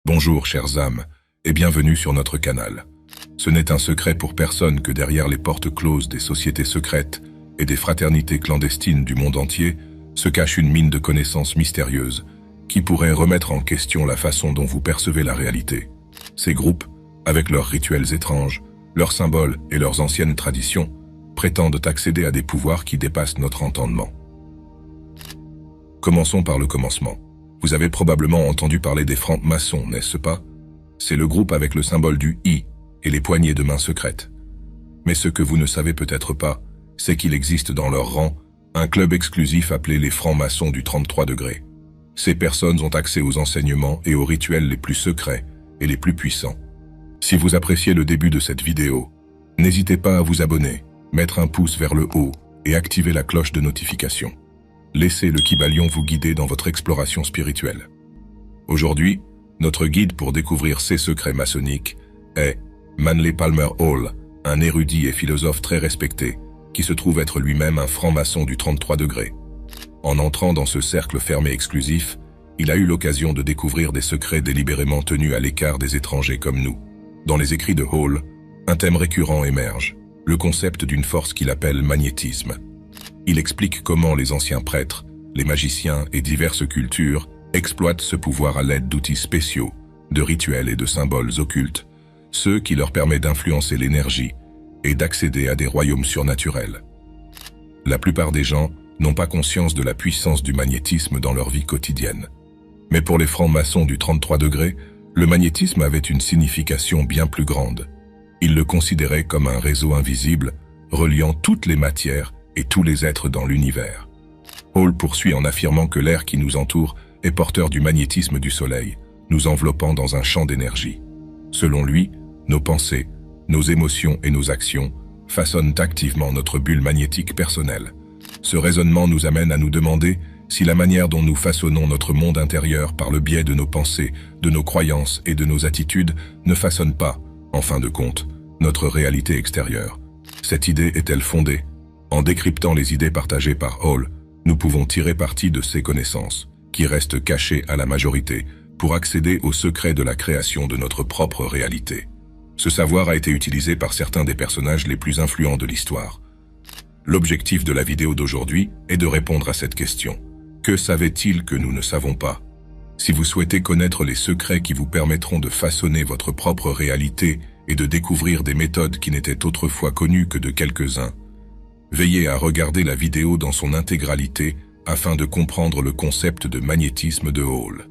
Bonjour chères âmes, et bienvenue sur notre canal. Ce n'est un secret pour personne que derrière les portes closes des sociétés secrètes et des fraternités clandestines du monde entier se cache une mine de connaissances mystérieuses qui pourrait remettre en question la façon dont vous percevez la réalité. Ces groupes, avec leurs rituels étranges, leurs symboles et leurs anciennes traditions, prétendent accéder à des pouvoirs qui dépassent notre entendement. Commençons par le commencement. Vous avez probablement entendu parler des francs-maçons, n'est-ce pas? C'est le groupe avec le symbole du I et les poignées de main secrètes. Mais ce que vous ne savez peut-être pas, c'est qu'il existe dans leur rang un club exclusif appelé les francs-maçons du 33 degrés. Ces personnes ont accès aux enseignements et aux rituels les plus secrets et les plus puissants. Si vous appréciez le début de cette vidéo, n'hésitez pas à vous abonner, mettre un pouce vers le haut et activer la cloche de notification. Laissez le Kybalion vous guider dans votre exploration spirituelle. Aujourd'hui, notre guide pour découvrir ces secrets maçonniques est Manly Palmer Hall, un érudit et philosophe très respecté, qui se trouve être lui-même un franc-maçon du 33 degrés. En entrant dans ce cercle fermé exclusif, il a eu l'occasion de découvrir des secrets délibérément tenus à l'écart des étrangers comme nous. Dans les écrits de Hall, un thème récurrent émerge, le concept d'une force qu'il appelle magnétisme. Il explique comment les anciens prêtres, les magiciens et diverses cultures exploitent ce pouvoir à l'aide d'outils spéciaux, de rituels et de symboles occultes, ceux qui leur permettent d'influencer l'énergie et d'accéder à des royaumes surnaturels. La plupart des gens n'ont pas conscience de la puissance du magnétisme dans leur vie quotidienne. Mais pour les francs-maçons du 33 degrés, le magnétisme avait une signification bien plus grande. Ils le considéraient comme un réseau invisible reliant toutes les matières et tous les êtres dans l'univers. Hall poursuit en affirmant que l'air qui nous entoure est porteur du magnétisme du soleil, nous enveloppant dans un champ d'énergie. Selon lui, nos pensées, nos émotions et nos actions façonnent activement notre bulle magnétique personnelle. Ce raisonnement nous amène à nous demander si la manière dont nous façonnons notre monde intérieur par le biais de nos pensées, de nos croyances et de nos attitudes ne façonne pas, en fin de compte, notre réalité extérieure. Cette idée est-elle fondée? En décryptant les idées partagées par Hall, nous pouvons tirer parti de ces connaissances, qui restent cachées à la majorité, pour accéder au secret de la création de notre propre réalité. Ce savoir a été utilisé par certains des personnages les plus influents de l'histoire. L'objectif de la vidéo d'aujourd'hui est de répondre à cette question. Que savait-il que nous ne savons pas? Si vous souhaitez connaître les secrets qui vous permettront de façonner votre propre réalité et de découvrir des méthodes qui n'étaient autrefois connues que de quelques-uns, veillez à regarder la vidéo dans son intégralité afin de comprendre le concept de magnétisme de Hall.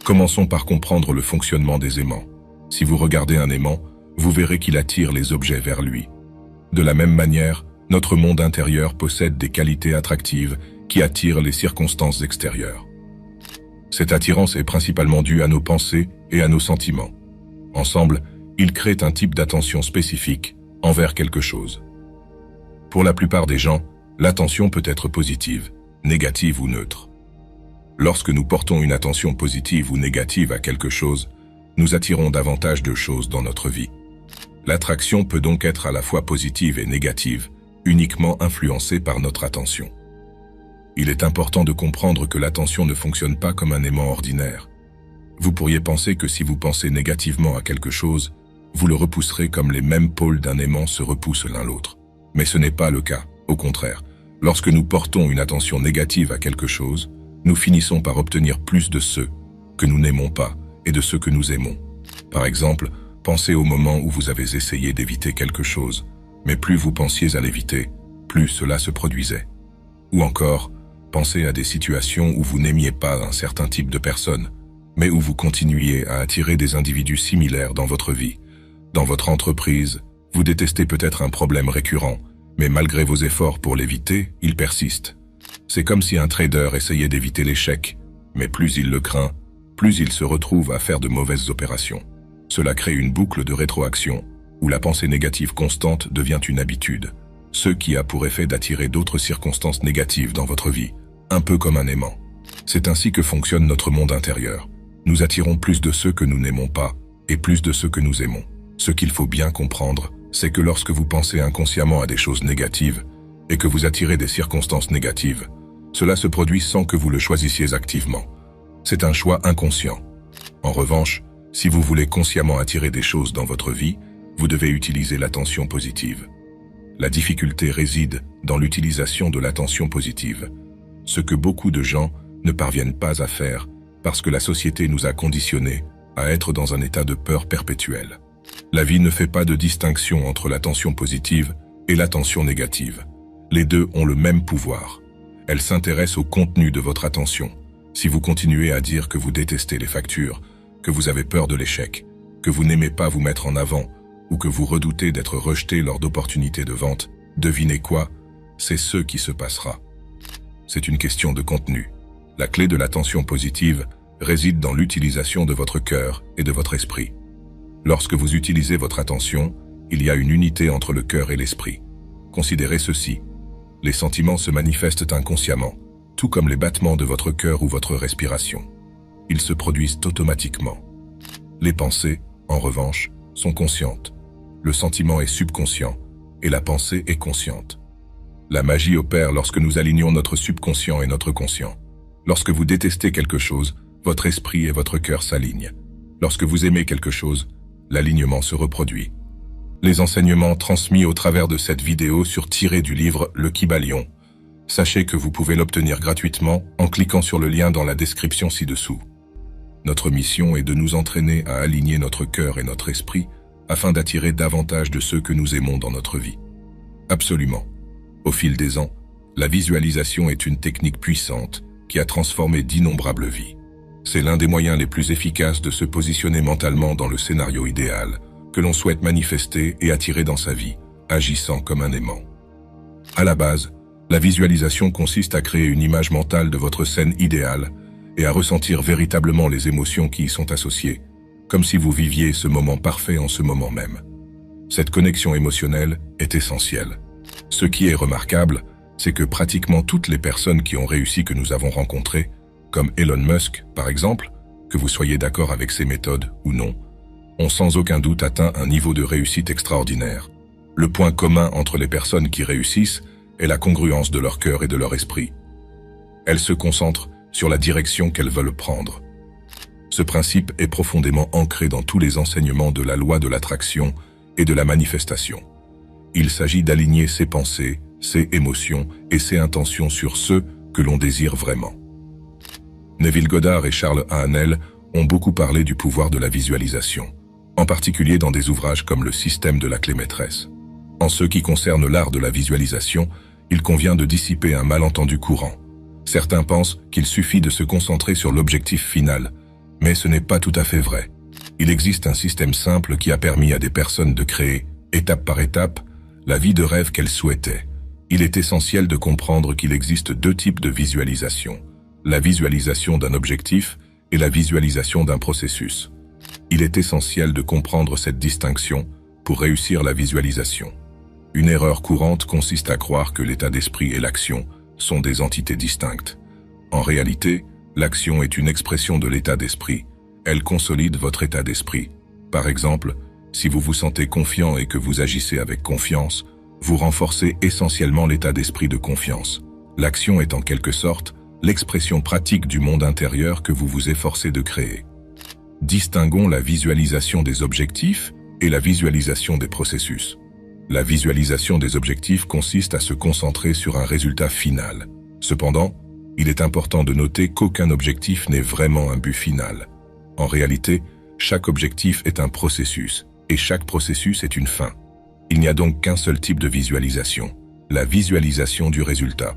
Commençons par comprendre le fonctionnement des aimants. Si vous regardez un aimant, vous verrez qu'il attire les objets vers lui. De la même manière, notre monde intérieur possède des qualités attractives qui attirent les circonstances extérieures. Cette attirance est principalement due à nos pensées et à nos sentiments. Ensemble, ils créent un type d'attention spécifique envers quelque chose. Pour la plupart des gens, l'attention peut être positive, négative ou neutre. Lorsque nous portons une attention positive ou négative à quelque chose, nous attirons davantage de choses dans notre vie. L'attraction peut donc être à la fois positive et négative, uniquement influencée par notre attention. Il est important de comprendre que l'attention ne fonctionne pas comme un aimant ordinaire. Vous pourriez penser que si vous pensez négativement à quelque chose, vous le repousserez comme les mêmes pôles d'un aimant se repoussent l'un l'autre. Mais ce n'est pas le cas. Au contraire, lorsque nous portons une attention négative à quelque chose, nous finissons par obtenir plus de ceux que nous n'aimons pas et de ceux que nous aimons. Par exemple, pensez au moment où vous avez essayé d'éviter quelque chose, mais plus vous pensiez à l'éviter, plus cela se produisait. Ou encore, pensez à des situations où vous n'aimiez pas un certain type de personne, mais où vous continuiez à attirer des individus similaires dans votre vie. Dans votre entreprise, vous détestez peut-être un problème récurrent, mais malgré vos efforts pour l'éviter, il persiste. C'est comme si un trader essayait d'éviter l'échec, mais plus il le craint, plus il se retrouve à faire de mauvaises opérations. Cela crée une boucle de rétroaction, où la pensée négative constante devient une habitude, ce qui a pour effet d'attirer d'autres circonstances négatives dans votre vie, un peu comme un aimant. C'est ainsi que fonctionne notre monde intérieur. Nous attirons plus de ceux que nous n'aimons pas, et plus de ceux que nous aimons. Ce qu'il faut bien comprendre, c'est que lorsque vous pensez inconsciemment à des choses négatives et que vous attirez des circonstances négatives, cela se produit sans que vous le choisissiez activement. C'est un choix inconscient. En revanche, Si vous voulez consciemment attirer des choses dans votre vie, vous devez utiliser l'attention positive. La difficulté réside dans l'utilisation de l'attention positive, ce que beaucoup de gens ne parviennent pas à faire parce que la société nous a conditionnés à être dans un état de peur perpétuelle. La vie ne fait pas de distinction entre l'attention positive et l'attention négative. Les deux ont le même pouvoir. Elle s'intéresse au contenu de votre attention. Si vous continuez à dire que vous détestez les factures, que vous avez peur de l'échec, que vous n'aimez pas vous mettre en avant, ou que vous redoutez d'être rejeté lors d'opportunités de vente, devinez quoi? C'est ce qui se passera. C'est une question de contenu. La clé de l'attention positive réside dans l'utilisation de votre cœur et de votre esprit. Lorsque vous utilisez votre attention, il y a une unité entre le cœur et l'esprit. Considérez ceci. Les sentiments se manifestent inconsciemment, tout comme les battements de votre cœur ou votre respiration. Ils se produisent automatiquement. Les pensées, en revanche, sont conscientes. Le sentiment est subconscient et la pensée est consciente. La magie opère lorsque nous alignons notre subconscient et notre conscient. Lorsque vous détestez quelque chose, votre esprit et votre cœur s'alignent. Lorsque vous aimez quelque chose, l'alignement se reproduit. Les enseignements transmis au travers de cette vidéo sur tiré du livre Le Kybalion. Sachez que vous pouvez l'obtenir gratuitement en cliquant sur le lien dans la description ci-dessous. Notre mission est de nous entraîner à aligner notre cœur et notre esprit afin d'attirer davantage de ceux que nous aimons dans notre vie. Absolument. Au fil des ans, la visualisation est une technique puissante qui a transformé d'innombrables vies. C'est l'un des moyens les plus efficaces de se positionner mentalement dans le scénario idéal que l'on souhaite manifester et attirer dans sa vie, agissant comme un aimant. À la base, la visualisation consiste à créer une image mentale de votre scène idéale et à ressentir véritablement les émotions qui y sont associées, comme si vous viviez ce moment parfait en ce moment même. Cette connexion émotionnelle est essentielle. Ce qui est remarquable, c'est que pratiquement toutes les personnes qui ont réussi que nous avons rencontrées, comme Elon Musk par exemple, que vous soyez d'accord avec ses méthodes ou non, ont sans aucun doute atteint un niveau de réussite extraordinaire. Le point commun entre les personnes qui réussissent est la congruence de leur cœur et de leur esprit. Elles se concentrent sur la direction qu'elles veulent prendre. Ce principe est profondément ancré dans tous les enseignements de la loi de l'attraction et de la manifestation. Il s'agit d'aligner ses pensées, ses émotions et ses intentions sur ce que l'on désire vraiment. Neville Goddard et Charles Haanel ont beaucoup parlé du pouvoir de la visualisation, en particulier dans des ouvrages comme le système de la clé maîtresse. En ce qui concerne l'art de la visualisation, il convient de dissiper un malentendu courant. Certains pensent qu'il suffit de se concentrer sur l'objectif final, mais ce n'est pas tout à fait vrai. Il existe un système simple qui a permis à des personnes de créer, étape par étape, la vie de rêve qu'elles souhaitaient. Il est essentiel de comprendre qu'il existe deux types de visualisation, la visualisation d'un objectif et la visualisation d'un processus. Il est essentiel de comprendre cette distinction pour réussir la visualisation. Une erreur courante consiste à croire que l'état d'esprit et l'action sont des entités distinctes. En réalité, l'action est une expression de l'état d'esprit. Elle consolide votre état d'esprit. Par exemple, si vous vous sentez confiant et que vous agissez avec confiance, vous renforcez essentiellement l'état d'esprit de confiance. L'action est en quelque sorte l'expression pratique du monde intérieur que vous vous efforcez de créer. Distinguons la visualisation des objectifs et la visualisation des processus. La visualisation des objectifs consiste à se concentrer sur un résultat final. Cependant, il est important de noter qu'aucun objectif n'est vraiment un but final. En réalité, chaque objectif est un processus, et chaque processus est une fin. Il n'y a donc qu'un seul type de visualisation, la visualisation du résultat.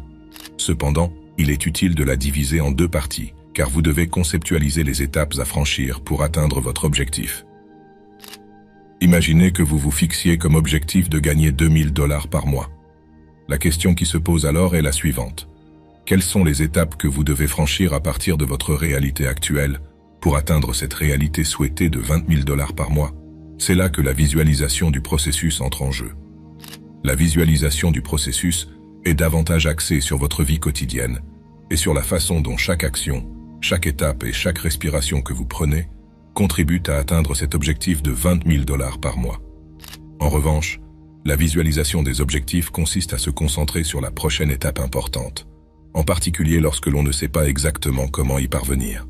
Cependant, il est utile de la diviser en deux parties, car vous devez conceptualiser les étapes à franchir pour atteindre votre objectif. Imaginez que vous vous fixiez comme objectif de gagner 2000 $ par mois. La question qui se pose alors est la suivante. Quelles sont les étapes que vous devez franchir à partir de votre réalité actuelle pour atteindre cette réalité souhaitée de 20 000 $ par mois? C'est là que la visualisation du processus entre en jeu. La visualisation du processus est davantage axée sur votre vie quotidienne et sur la façon dont chaque action, chaque étape et chaque respiration que vous prenez contribuent à atteindre cet objectif de 20 000 $ par mois. En revanche, la visualisation des objectifs consiste à se concentrer sur la prochaine étape importante, en particulier lorsque l'on ne sait pas exactement comment y parvenir.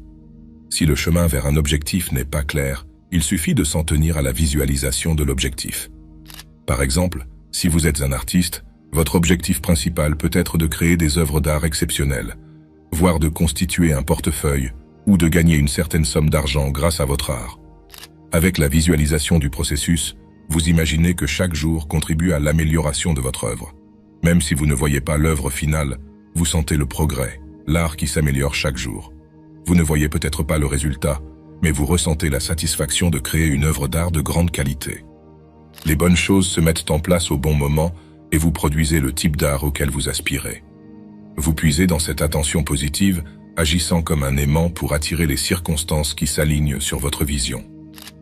Si le chemin vers un objectif n'est pas clair Il suffit de s'en tenir à la visualisation de l'objectif. Par exemple, si vous êtes un artiste, votre objectif principal peut être de créer des œuvres d'art exceptionnelles, voire de constituer un portefeuille ou de gagner une certaine somme d'argent grâce à votre art. Avec la visualisation du processus, vous imaginez que chaque jour contribue à l'amélioration de votre œuvre. Même si vous ne voyez pas l'œuvre finale, vous sentez le progrès, l'art qui s'améliore chaque jour. Vous ne voyez peut-être pas le résultat, mais vous ressentez la satisfaction de créer une œuvre d'art de grande qualité. Les bonnes choses se mettent en place au bon moment et vous produisez le type d'art auquel vous aspirez. Vous puisez dans cette attention positive, agissant comme un aimant pour attirer les circonstances qui s'alignent sur votre vision.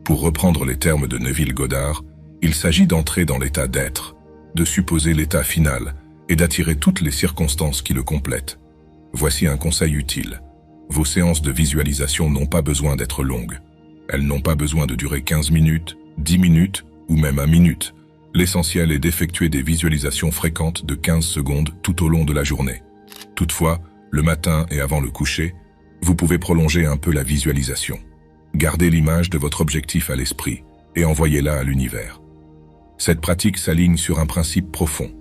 Pour reprendre les termes de Neville Goddard, il s'agit d'entrer dans l'état d'être, de supposer l'état final et d'attirer toutes les circonstances qui le complètent. Voici un conseil utile. Vos séances de visualisation n'ont pas besoin d'être longues. Elles n'ont pas besoin de durer 15 minutes, 10 minutes ou même 1 minute. L'essentiel est d'effectuer des visualisations fréquentes de 15 secondes tout au long de la journée. Toutefois, le matin et avant le coucher, vous pouvez prolonger un peu la visualisation. Gardez l'image de votre objectif à l'esprit et envoyez-la à l'univers. Cette pratique s'aligne sur un principe profond,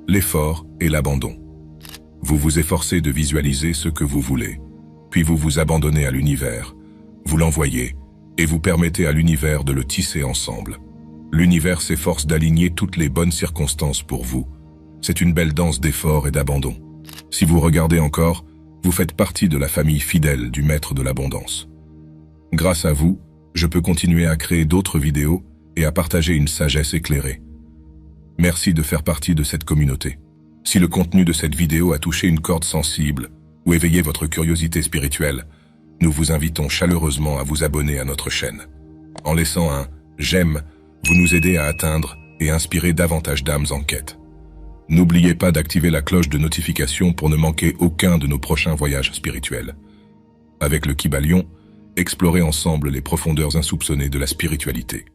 l'effort et l'abandon. Vous vous efforcez de visualiser ce que vous voulez, puis vous vous abandonnez à l'univers, vous l'envoyez et vous permettez à l'univers de le tisser ensemble. L'univers s'efforce d'aligner toutes les bonnes circonstances pour vous. C'est une belle danse d'effort et d'abandon. Si vous regardez encore, vous faites partie de la famille fidèle du maître de l'abondance. Grâce à vous, je peux continuer à créer d'autres vidéos et à partager une sagesse éclairée. Merci de faire partie de cette communauté. Si le contenu de cette vidéo a touché une corde sensible ou éveillé votre curiosité spirituelle, nous vous invitons chaleureusement à vous abonner à notre chaîne. En laissant un « j'aime », vous nous aidez à atteindre et inspirer davantage d'âmes en quête. N'oubliez pas d'activer la cloche de notification pour ne manquer aucun de nos prochains voyages spirituels. Avec le Kybalion, explorez ensemble les profondeurs insoupçonnées de la spiritualité.